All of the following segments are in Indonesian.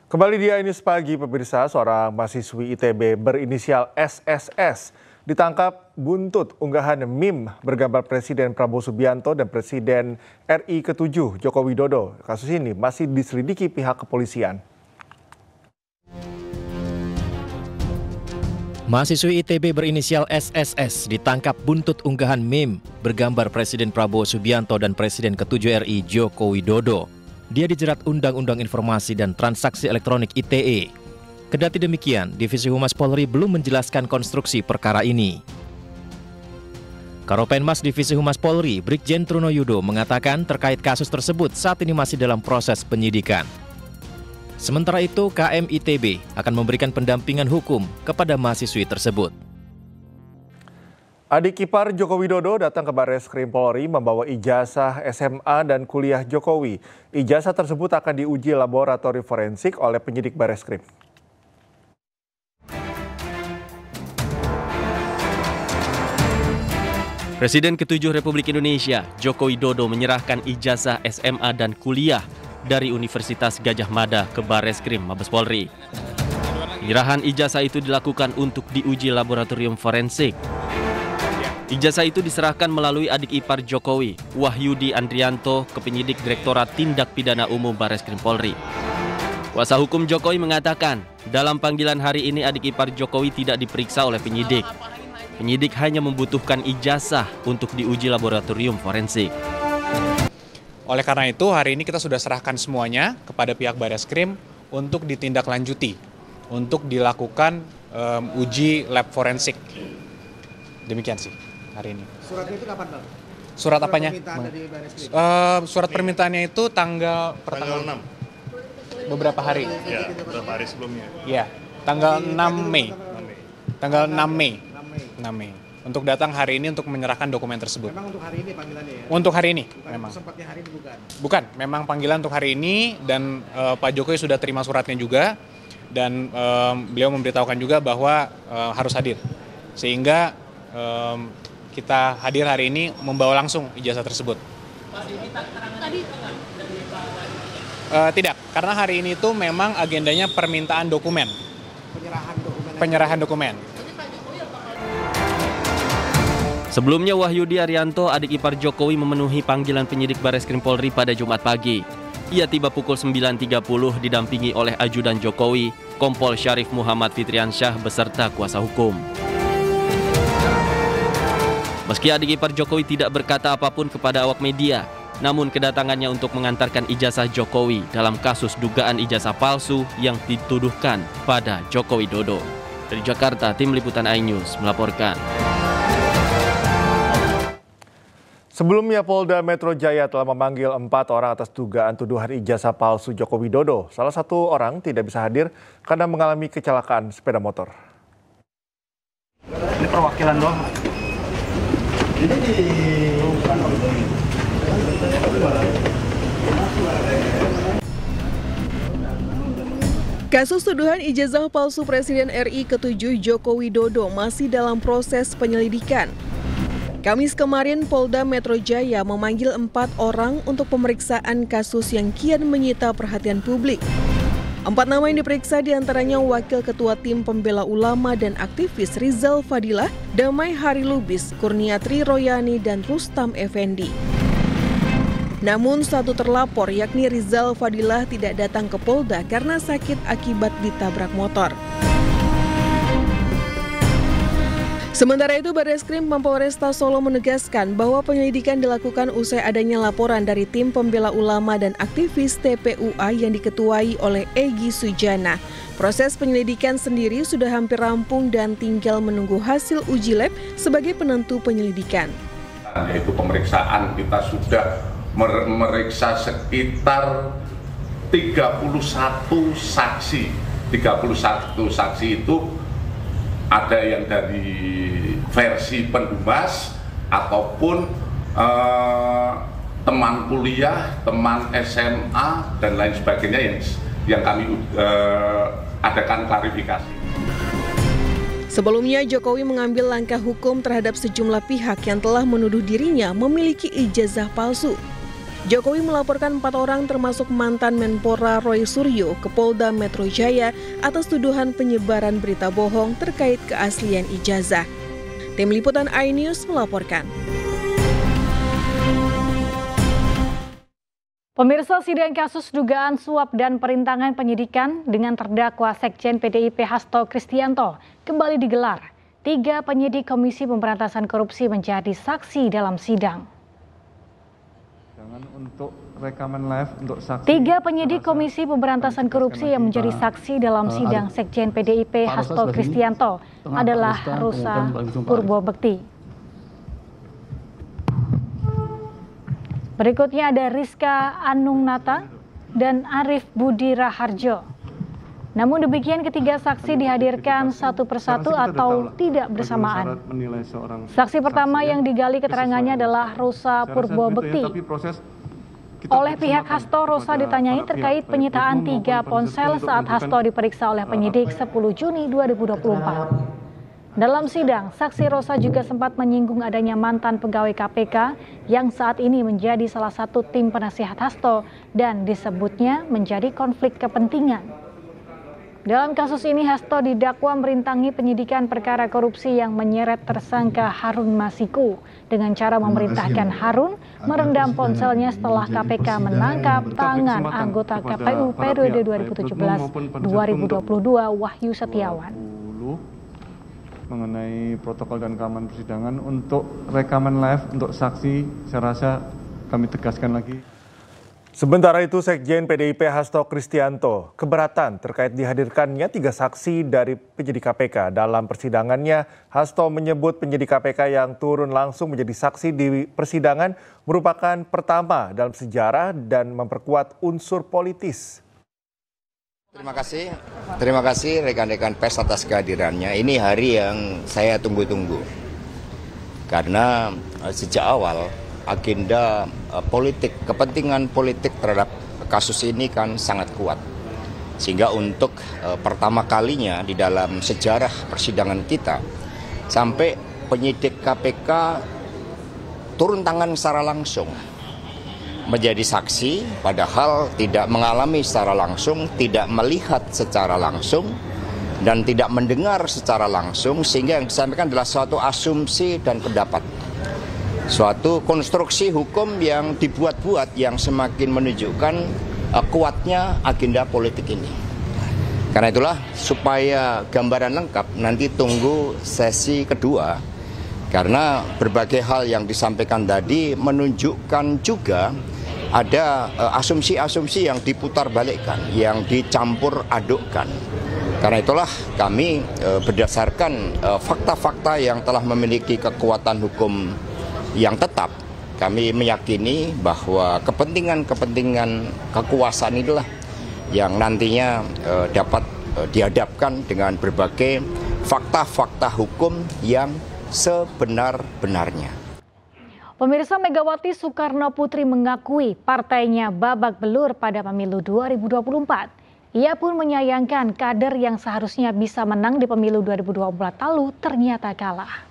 Kembali di News Pagi, pemirsa, seorang mahasiswi ITB berinisial SSS ditangkap buntut unggahan meme bergambar Presiden Prabowo Subianto dan Presiden RI ke-7 Joko Widodo. Kasus ini masih diselidiki pihak kepolisian. Mahasiswi ITB berinisial SSS ditangkap buntut unggahan meme bergambar Presiden Prabowo Subianto dan Presiden ke-7 RI Joko Widodo. Dia dijerat Undang-Undang Informasi dan Transaksi Elektronik ITE. Kendati demikian, Divisi Humas Polri belum menjelaskan konstruksi perkara ini. Karopenmas Divisi Humas Polri, Brigjen Trunoyudo mengatakan terkait kasus tersebut saat ini masih dalam proses penyidikan. Sementara itu, KM ITB akan memberikan pendampingan hukum kepada mahasiswi tersebut. Adik ipar Joko Widodo datang ke Barreskrim Polri membawa ijazah SMA dan kuliah Jokowi. Ijazah tersebut akan diuji laboratorium forensik oleh penyidik Barreskrim. Presiden ke-7 Republik Indonesia, Joko Widodo menyerahkan ijazah SMA dan kuliah dari Universitas Gadjah Mada ke Barreskrim Mabes Polri. Penyerahan ijazah itu dilakukan untuk diuji laboratorium forensik. Ijazah itu diserahkan melalui adik ipar Jokowi, Wahyudi Andrianto, ke penyidik Direktorat Tindak Pidana Umum Barreskrim Polri. Kuasa hukum Jokowi mengatakan, dalam panggilan hari ini adik ipar Jokowi tidak diperiksa oleh penyidik. Penyidik hanya membutuhkan ijazah untuk diuji laboratorium forensik. Oleh karena itu, hari ini kita sudah serahkan semuanya kepada pihak Barreskrim untuk ditindaklanjuti, untuk dilakukan uji lab forensik. Demikian sih hari ini. Suratnya itu kapan, Bang? Surat apanya? Permintaan dari Barreskrim. Surat permintaannya itu tanggal 6. Beberapa hari. Ya, beberapa hari sebelumnya. Iya, tanggal 6 Mei. Tanggal 6 Mei. 6 Mei. Untuk datang hari ini untuk menyerahkan dokumen tersebut. Memang untuk hari ini panggilannya ya? Untuk hari ini, bukan memang. Sempatnya hari ini bukan? Bukan, memang panggilan untuk hari ini dan Pak Jokowi sudah terima suratnya juga dan beliau memberitahukan juga bahwa harus hadir. Sehingga kita hadir hari ini membawa langsung ijazah tersebut. Tidak, karena hari ini itu memang agendanya permintaan dokumen. Penyerahan dokumen. Sebelumnya Wahyudi Arianto, adik ipar Jokowi, memenuhi panggilan penyidik Barreskrim Polri pada Jumat pagi. Ia tiba pukul 9.30 didampingi oleh ajudan Jokowi, Kompol Syarif Muhammad Fitriansyah beserta kuasa hukum. Meski adik ipar Jokowi tidak berkata apapun kepada awak media, namun kedatangannya untuk mengantarkan ijazah Jokowi dalam kasus dugaan ijazah palsu yang dituduhkan pada Joko Widodo. Dari Jakarta, Tim Liputan iNews melaporkan. Sebelumnya Polda Metro Jaya telah memanggil 4 orang atas dugaan tuduhan ijazah palsu Joko Widodo. Salah satu orang tidak bisa hadir karena mengalami kecelakaan sepeda motor. Ini perwakilan doang. Kasus tuduhan ijazah palsu Presiden RI ke-7 Joko Widodo masih dalam proses penyelidikan. Kamis kemarin Polda Metro Jaya memanggil 4 orang untuk pemeriksaan kasus yang kian menyita perhatian publik. 4 nama yang diperiksa diantaranya Wakil Ketua Tim Pembela Ulama dan aktivis Rizal Fadilah, Damai Hari Lubis, Kurniatri Royani, dan Rustam Effendi. Namun satu terlapor yakni Rizal Fadilah tidak datang ke Polda karena sakit akibat ditabrak motor. Sementara itu, Barreskrim Polresta Solo menegaskan bahwa penyelidikan dilakukan usai adanya laporan dari Tim Pembela Ulama dan aktivis TPUA yang diketuai oleh Egy Sujana. Proses penyelidikan sendiri sudah hampir rampung dan tinggal menunggu hasil uji lab sebagai penentu penyelidikan. Yaitu pemeriksaan kita sudah memeriksa sekitar 31 saksi. 31 saksi itu ada yang dari versi pendumas ataupun teman kuliah, teman SMA dan lain sebagainya yang kami adakan klarifikasi. Sebelumnya, Jokowi mengambil langkah hukum terhadap sejumlah pihak yang telah menuduh dirinya memiliki ijazah palsu. Jokowi melaporkan 4 orang termasuk mantan Menpora Roy Suryo ke Polda Metro Jaya atas tuduhan penyebaran berita bohong terkait keaslian ijazah. Tim Liputan iNews melaporkan. Pemirsa, sidang kasus dugaan suap dan perintangan penyidikan dengan terdakwa Sekjen PDIP Hasto Kristianto kembali digelar. 3 penyidik Komisi Pemberantasan Korupsi menjadi saksi dalam sidang. Untuk rekaman live untuk saksi. 3 penyidik Komisi Pemberantasan Korupsi yang menjadi saksi dalam sidang Sekjen PDIP Hasto Kristianto adalah Rusa Purbobekti. Berikutnya ada Rizka Anungnata dan Arif Budi Raharjo. Namun demikian ketiga saksi dihadirkan satu persatu atau tidak bersamaan. Saksi pertama yang digali keterangannya adalah Rusa Purbobekti. Oleh pihak Hasto, Rosa ditanyai terkait penyitaan 3 ponsel saat Hasto diperiksa oleh penyidik 10 Juni 2024. Dalam sidang, saksi Rosa juga sempat menyinggung adanya mantan pegawai KPK yang saat ini menjadi salah satu tim penasihat Hasto dan disebutnya menjadi konflik kepentingan. Dalam kasus ini, Hasto didakwa merintangi penyidikan perkara korupsi yang menyeret tersangka Harun Masiku dengan cara memerintahkan Harun merendam ponselnya setelah KPK menangkap tangan anggota KPU periode 2017-2022 Wahyu Setiawan. Mengenai protokol dan keamanan persidangan untuk rekaman live untuk saksi, saya rasa kami tegaskan lagi. Sementara itu, Sekjen PDIP Hasto Kristianto keberatan terkait dihadirkannya 3 saksi dari penyidik KPK. Dalam persidangannya, Hasto menyebut penyidik KPK yang turun langsung menjadi saksi di persidangan merupakan pertama dalam sejarah dan memperkuat unsur politis. Terima kasih rekan-rekan pers atas kehadirannya. Ini hari yang saya tunggu-tunggu. Karena sejak awal agenda politik, kepentingan politik terhadap kasus ini kan sangat kuat. Sehingga untuk pertama kalinya di dalam sejarah persidangan kita, sampai penyidik KPK turun tangan secara langsung menjadi saksi, padahal tidak mengalami secara langsung, tidak melihat secara langsung, dan tidak mendengar secara langsung, sehingga yang disampaikan adalah suatu asumsi dan pendapat. Suatu konstruksi hukum yang dibuat-buat yang semakin menunjukkan kuatnya agenda politik ini. Karena itulah supaya gambaran lengkap nanti tunggu sesi kedua, karena berbagai hal yang disampaikan tadi menunjukkan juga ada asumsi-asumsi yang diputar balikkan, yang dicampur adukkan. Karena itulah kami berdasarkan fakta-fakta yang telah memiliki kekuatan hukum yang tetap, kami meyakini bahwa kepentingan-kepentingan kekuasaan inilah yang nantinya dapat dihadapkan dengan berbagai fakta-fakta hukum yang sebenar-benarnya. Pemirsa, Megawati Soekarno Putri mengakui partainya babak belur pada pemilu 2024. Ia pun menyayangkan kader yang seharusnya bisa menang di pemilu 2024 lalu ternyata kalah.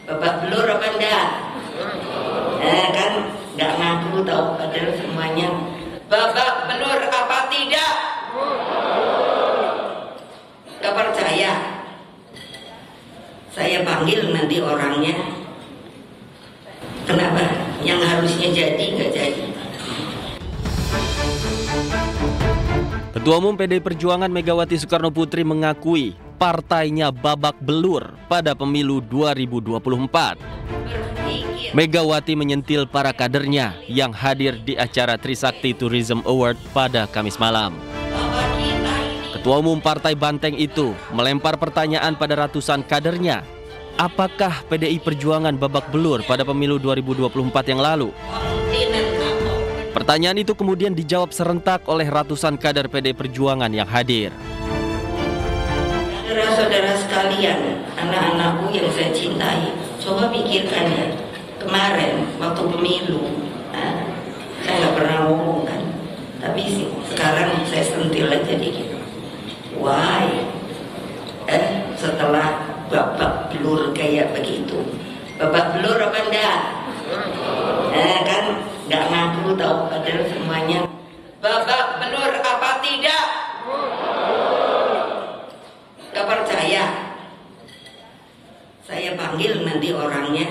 Babak belur apa enggak? Kan enggak ngaku tahu kader semuanya. Babak belur apa tidak? Enggak percaya. Saya panggil nanti orangnya. Kenapa? Yang harusnya jadi nggak jadi. Ketua Umum PDI Perjuangan Megawati Soekarno Putri mengakui partainya babak belur pada pemilu 2024. Megawati menyentil para kadernya yang hadir di acara Trisakti Tourism Award pada Kamis malam. Ketua Umum Partai Banteng itu melempar pertanyaan pada ratusan kadernya. Apakah PDI Perjuangan babak belur pada pemilu 2024 yang lalu? Pertanyaan itu kemudian dijawab serentak oleh ratusan kader PDI Perjuangan yang hadir. Saudara-saudara sekalian, anak-anakku yang saya cintai, coba pikirkan ya, kemarin waktu pemilu, saya nggak pernah ngomong kan, tapi sekarang saya sentil aja dikit. Why? Setelah babak belur kayak begitu, babak belur apa enggak? Kan nggak tahu kader semuanya. Babak belur apa tidak? Gak percaya? Saya panggil nanti orangnya.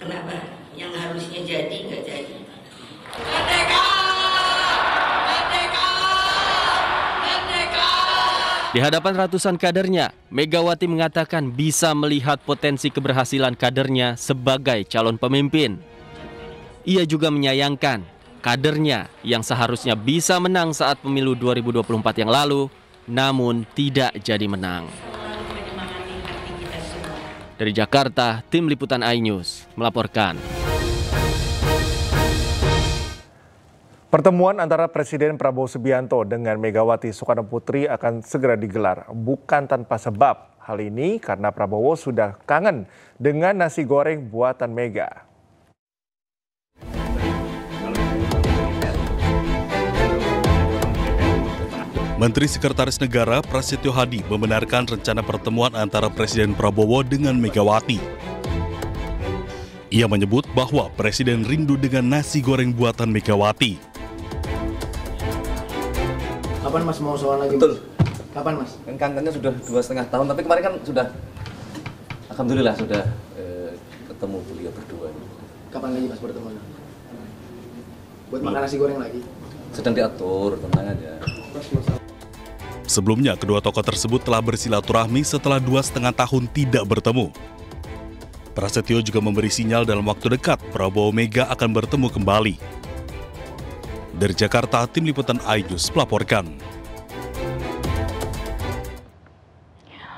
Kenapa? Yang harusnya jadi nggak jadi. Merdeka! Merdeka! Merdeka! Di hadapan ratusan kadernya, Megawati mengatakan bisa melihat potensi keberhasilan kadernya sebagai calon pemimpin. Ia juga menyayangkan kadernya yang seharusnya bisa menang saat pemilu 2024 yang lalu, namun tidak jadi menang. Dari Jakarta, tim liputan iNews melaporkan. Pertemuan antara Presiden Prabowo Subianto dengan Megawati Soekarnoputri akan segera digelar, bukan tanpa sebab. Hal ini karena Prabowo sudah kangen dengan nasi goreng buatan Mega. Menteri Sekretaris Negara Prasetyo Hadi membenarkan rencana pertemuan antara Presiden Prabowo dengan Megawati. Ia menyebut bahwa Presiden rindu dengan nasi goreng buatan Megawati. Kapan Mas mau soal lagi? Betul. Kapan Mas? Kan kangennya sudah 2,5 tahun, tapi kemarin kan sudah, alhamdulillah sudah ketemu beliau berdua. Kapan lagi Mas bertemu? Buat makan nasi goreng lagi? Sedang diatur, tenang aja. Sebelumnya, kedua tokoh tersebut telah bersilaturahmi setelah 2,5 tahun tidak bertemu. Prasetyo juga memberi sinyal dalam waktu dekat Prabowo Mega akan bertemu kembali. Dari Jakarta, tim liputan iNews melaporkan.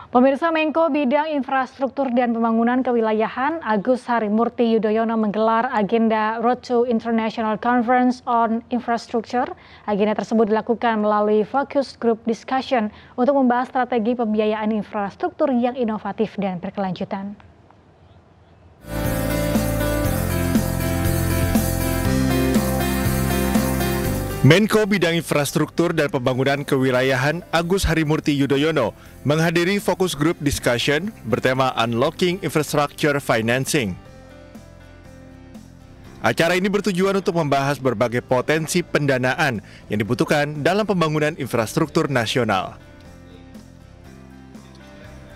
Pemirsa, Menko Bidang Infrastruktur dan Pembangunan Kewilayahan Agus Harimurti Yudhoyono menggelar agenda Road to International Conference on Infrastructure. Agenda tersebut dilakukan melalui Focus Group Discussion untuk membahas strategi pembiayaan infrastruktur yang inovatif dan berkelanjutan. Menko Bidang Infrastruktur dan Pembangunan Kewilayahan Agus Harimurti Yudhoyono menghadiri Focus Group Discussion bertema Unlocking Infrastructure Financing. Acara ini bertujuan untuk membahas berbagai potensi pendanaan yang dibutuhkan dalam pembangunan infrastruktur nasional.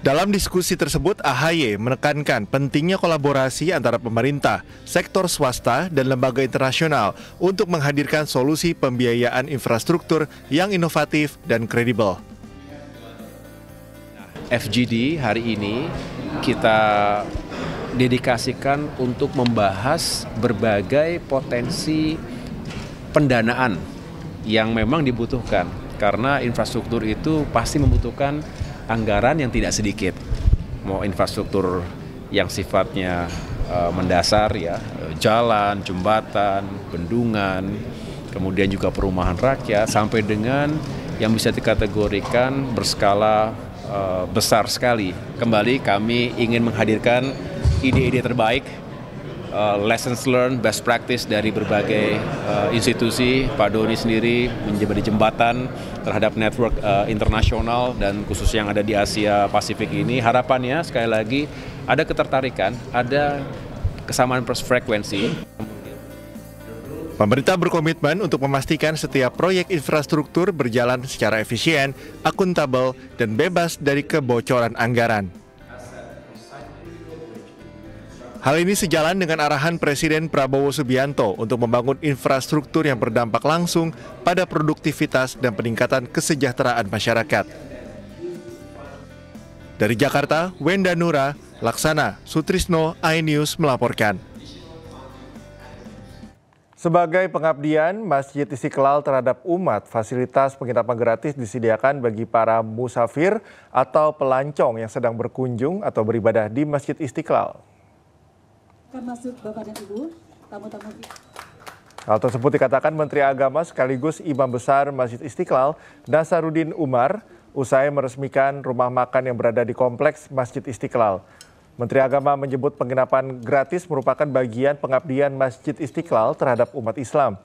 Dalam diskusi tersebut, AHY menekankan pentingnya kolaborasi antara pemerintah, sektor swasta, dan lembaga internasional untuk menghadirkan solusi pembiayaan infrastruktur yang inovatif dan kredibel. FGD hari ini kita dedikasikan untuk membahas berbagai potensi pendanaan yang memang dibutuhkan, karena infrastruktur itu pasti membutuhkan anggaran yang tidak sedikit. Mau infrastruktur yang sifatnya mendasar ya, jalan, jembatan, bendungan, kemudian juga perumahan rakyat, sampai dengan yang bisa dikategorikan berskala besar sekali. Kembali kami ingin menghadirkan ide-ide terbaik, lessons learned, best practice dari berbagai institusi. Pak Doni sendiri menjadi jembatan terhadap network internasional dan khusus yang ada di Asia Pasifik ini. Harapannya sekali lagi ada ketertarikan, ada kesamaan frekuensi. Pemerintah berkomitmen untuk memastikan setiap proyek infrastruktur berjalan secara efisien, akuntabel, dan bebas dari kebocoran anggaran. Hal ini sejalan dengan arahan Presiden Prabowo Subianto untuk membangun infrastruktur yang berdampak langsung pada produktivitas dan peningkatan kesejahteraan masyarakat. Dari Jakarta, Wenda Nura, Laksana Sutrisno, iNews melaporkan. Sebagai pengabdian Masjid Istiqlal terhadap umat, fasilitas penginapan gratis disediakan bagi para musafir atau pelancong yang sedang berkunjung atau beribadah di Masjid Istiqlal. Masuk Bapak dan Ibu, tamu-tamu. Hal tersebut dikatakan Menteri Agama sekaligus Imam Besar Masjid Istiqlal, Nasaruddin Umar, usai meresmikan rumah makan yang berada di kompleks Masjid Istiqlal. Menteri Agama menyebut penginapan gratis merupakan bagian pengabdian Masjid Istiqlal terhadap umat Islam.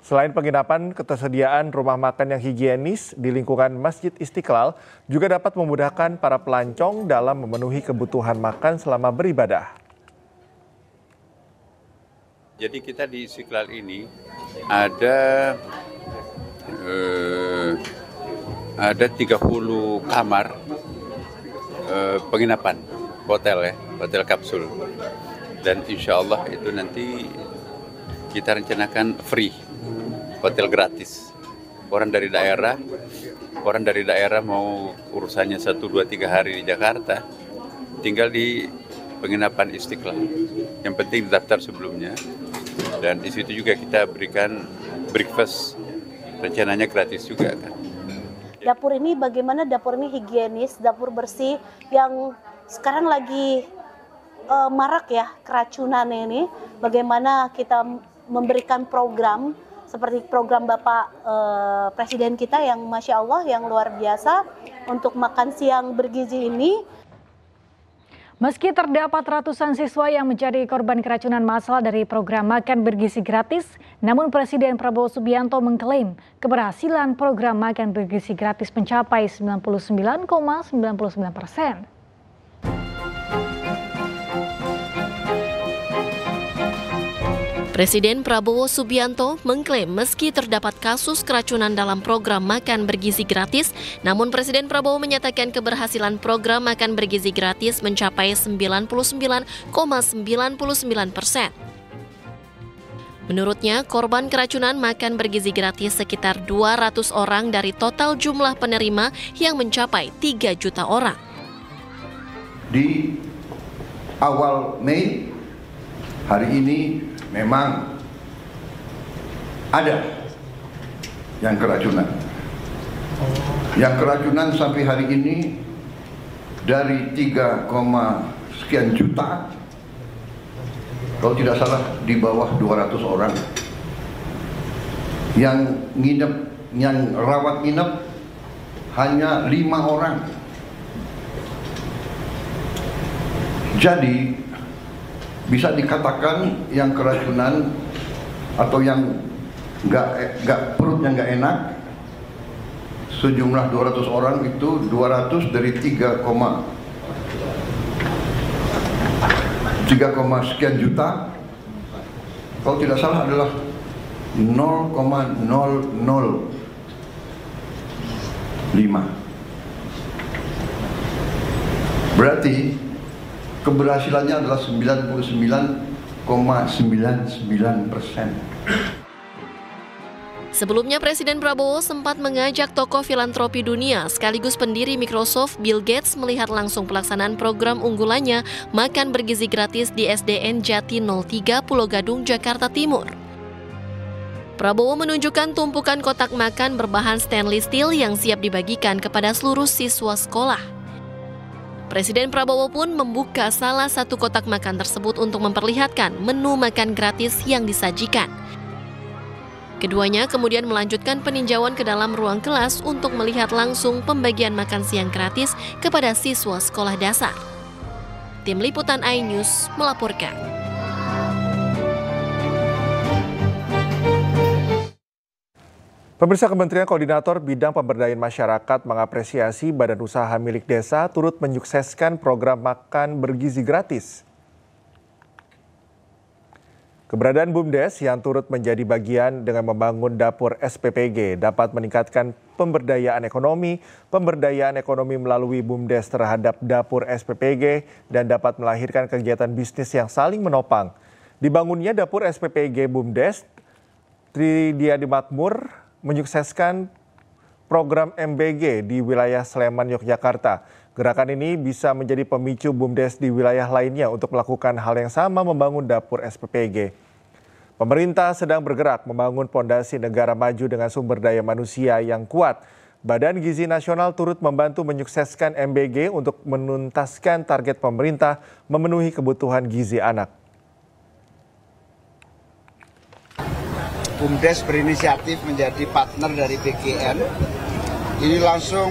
Selain penginapan, ketersediaan rumah makan yang higienis di lingkungan Masjid Istiqlal juga dapat memudahkan para pelancong dalam memenuhi kebutuhan makan selama beribadah. Jadi kita di Istiqlal ini ada 30 kamar penginapan, hotel kapsul. Dan insya Allah itu nanti kita rencanakan free, hotel gratis. Orang dari daerah mau urusannya 1, 2, 3 hari di Jakarta, tinggal di penginapan Istiqlal. Yang penting daftar sebelumnya. Dan di situ juga kita berikan breakfast, rencananya gratis juga kan. Dapur ini bagaimana dapur ini higienis, dapur bersih yang sekarang lagi marak ya keracunan ini. Bagaimana kita memberikan program seperti program Bapak Presiden kita yang Masya Allah yang luar biasa untuk makan siang bergizi ini. Meski terdapat ratusan siswa yang menjadi korban keracunan massal dari program makan bergizi gratis, namun Presiden Prabowo Subianto mengklaim keberhasilan program makan bergizi gratis mencapai 99,99%. Presiden Prabowo Subianto mengklaim meski terdapat kasus keracunan dalam program makan bergizi gratis, namun Presiden Prabowo menyatakan keberhasilan program makan bergizi gratis mencapai 99,99%. Menurutnya, korban keracunan makan bergizi gratis sekitar 200 orang dari total jumlah penerima yang mencapai 3 juta orang. Di awal Mei, hari ini memang ada yang keracunan. Yang keracunan sampai hari ini dari 3, sekian juta, kalau tidak salah di bawah 200 orang. Yang nginep, yang rawat nginep hanya 5 orang. Jadi bisa dikatakan yang keracunan atau yang perutnya nggak enak sejumlah 200 orang itu 200 dari 3, sekian juta, kalau tidak salah adalah 0,005. Berarti keberhasilannya adalah 99,99%. Sebelumnya Presiden Prabowo sempat mengajak tokoh filantropi dunia sekaligus pendiri Microsoft Bill Gates melihat langsung pelaksanaan program unggulannya makan bergizi gratis di SDN Jati 03 Pulau Gadung, Jakarta Timur. Prabowo menunjukkan tumpukan kotak makan berbahan stainless steel yang siap dibagikan kepada seluruh siswa sekolah. Presiden Prabowo pun membuka salah satu kotak makan tersebut untuk memperlihatkan menu makan gratis yang disajikan. Keduanya kemudian melanjutkan peninjauan ke dalam ruang kelas untuk melihat langsung pembagian makan siang gratis kepada siswa sekolah dasar. Tim Liputan iNews melaporkan. Pemirsa, Kementerian Koordinator Bidang Pemberdayaan Masyarakat mengapresiasi Badan Usaha Milik Desa turut menyukseskan program makan bergizi gratis. Keberadaan BUMDes yang turut menjadi bagian dengan membangun dapur SPPG dapat meningkatkan pemberdayaan ekonomi melalui BUMDes terhadap dapur SPPG dan dapat melahirkan kegiatan bisnis yang saling menopang. Dibangunnya dapur SPPG BUMDes, Tridiadi Makmur menyukseskan program MBG di wilayah Sleman, Yogyakarta. Gerakan ini bisa menjadi pemicu BUMDes di wilayah lainnya untuk melakukan hal yang sama membangun dapur SPPG. Pemerintah sedang bergerak membangun pondasi negara maju dengan sumber daya manusia yang kuat. Badan Gizi Nasional turut membantu menyukseskan MBG untuk menuntaskan target pemerintah memenuhi kebutuhan gizi anak. BUMDes berinisiatif menjadi partner dari BGN. Ini langsung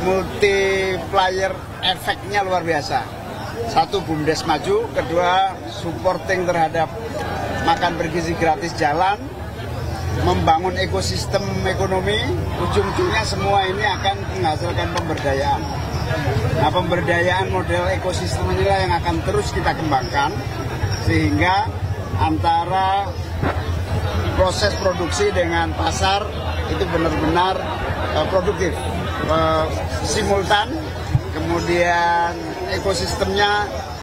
multiplier efeknya luar biasa. Satu, BUMDes maju, kedua supporting terhadap makan bergizi gratis jalan, membangun ekosistem ekonomi, ujung-ujungnya semua ini akan menghasilkan pemberdayaan. Nah, pemberdayaan model ekosistem inilah yang akan terus kita kembangkan sehingga antara proses produksi dengan pasar itu benar-benar produktif, simultan, kemudian ekosistemnya